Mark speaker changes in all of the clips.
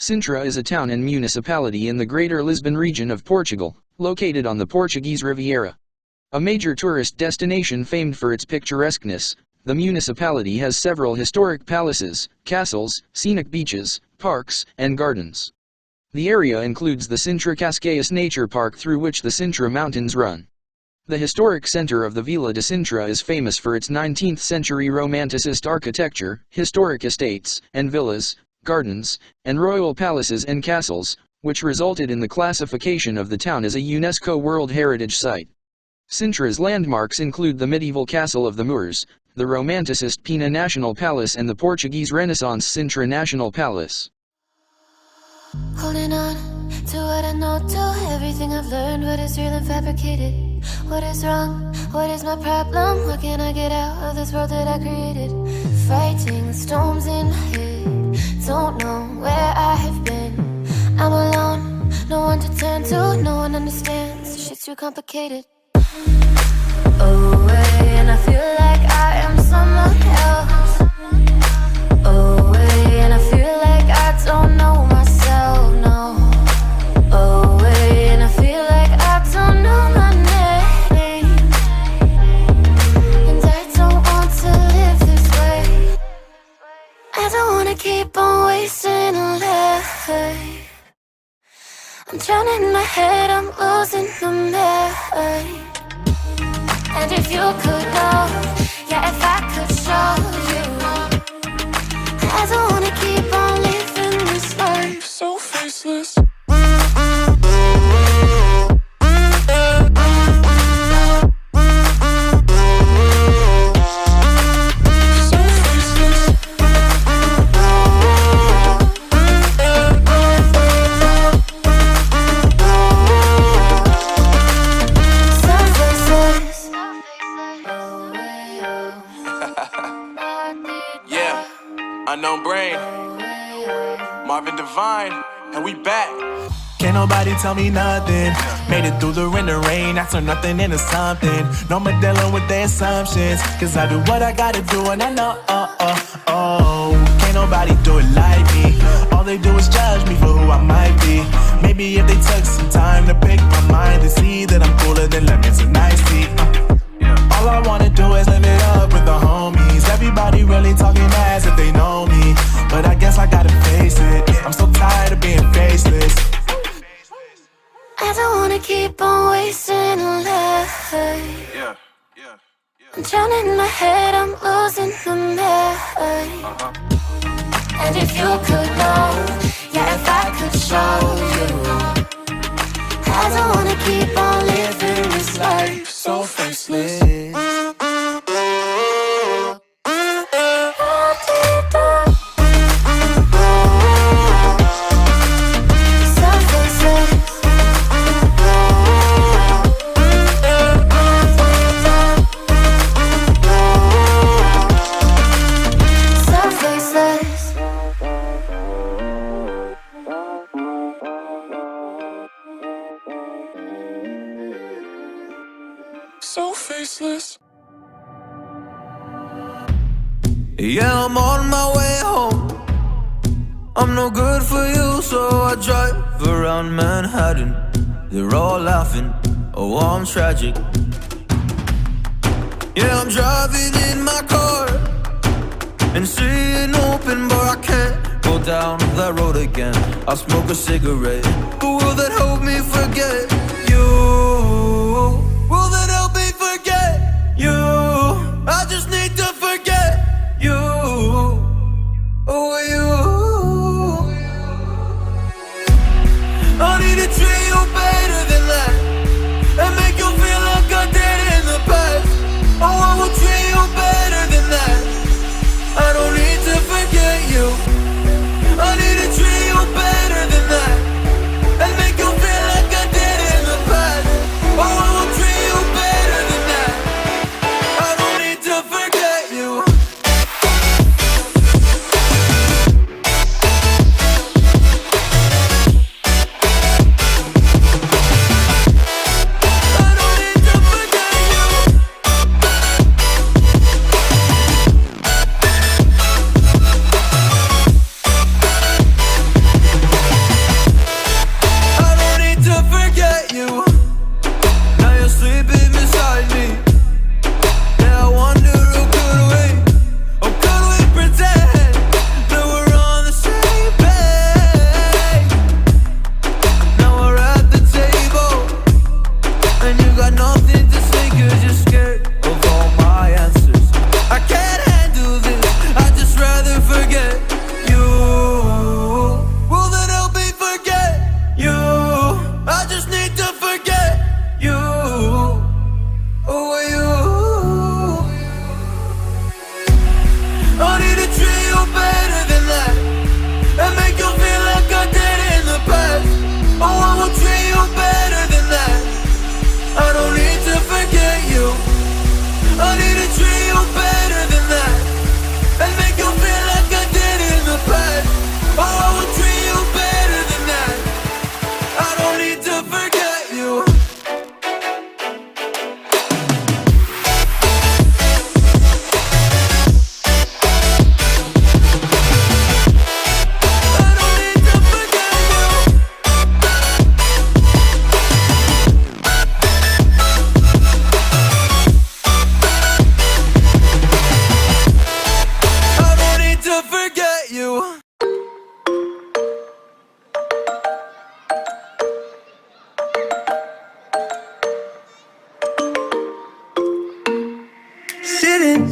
Speaker 1: Sintra is a town and municipality in the Greater Lisbon region of Portugal, located on the Portuguese Riviera. A major tourist destination famed for its picturesqueness, the municipality has several historic palaces, castles, scenic beaches, parks, and gardens. The area includes the Sintra Cascais Nature Park through which the Sintra Mountains run. The historic center of the Vila de Sintra is famous for its 19th-century Romanticist architecture, historic estates, and villas, gardens, and royal palaces and castles, which resulted in the classification of the town as a UNESCO World Heritage Site. Sintra's landmarks include the medieval Castle of the Moors, the Romanticist Pina National Palace and the Portuguese Renaissance Sintra National Palace.
Speaker 2: Holding on to what I know, to everything I've learned, what is real and fabricated. What is wrong? What is my problem? What can I get out of this world that I created? Fighting the storms in my head, don't know where I have been. I'm alone, no one to turn to, no one understands, shit's too complicated. Away, and I feel like I am someone else. Away, and I feel like I don't know myself, no. Away, and I feel like I don't know my name. And I don't want to live this way. I don't wanna keep on wasting a life. I'm drowning in my head, I'm losing the mind. And if you could know, yeah, if I could show you, I don't wanna keep on living this life so faceless.
Speaker 3: Unknown Brain, Marvin Divine, and we back.
Speaker 4: Can't nobody tell me nothing. Made it through the wind and rain, I turned nothing into something. No more dealing with their assumptions, cause I do what I gotta do and I know, can't nobody do it like me. All they do is judge me for who I might be. Maybe if they took some time to pick my mind, they see that I'm cooler than lemons and iced tea. All I wanna do is live it up with the homies. Everybody really talking as if they know me, but I guess I gotta face it. I'm so tired of being faceless.
Speaker 2: I don't wanna keep on wasting a life. I'm drowning in my head, I'm losing the mind. And if you could know, yeah, if I could show you, I don't wanna keep on living this life so faceless.
Speaker 4: So faceless. Yeah, I'm on my way home. I'm no good for you, so I drive around Manhattan. They're all laughing, oh, I'm tragic. Yeah, I'm driving in my car and seeing open bar. I can't go down that road again. I'll smoke a cigarette, but will that help me forget you? Will that help me forget you? I just need to forget you. Oh, you. I need to treat you better than that and make you feel like I did in the past. Oh, I will treat you better than that. I don't need to forget you. I need to treat you better than that and make you feel like I did in the past. Oh, I will treat you better than that. I don't need to forget you.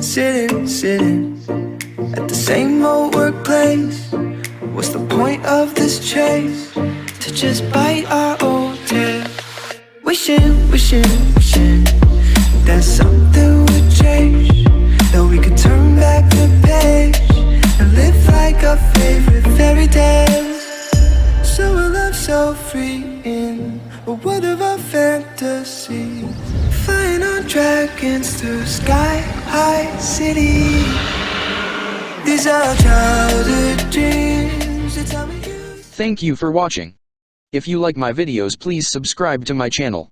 Speaker 4: sitting at the same old workplace. What's the point of this chase? To just bite our old tail. Wishing that something would change, that we could turn back the page and live like our favorite fairy tales. So a love so free in a world of our fantasies, flying on dragons through sky-high cities. These are childhood dreams. It's how we use.
Speaker 1: Thank you for watching. If you like my videos, please subscribe to my channel.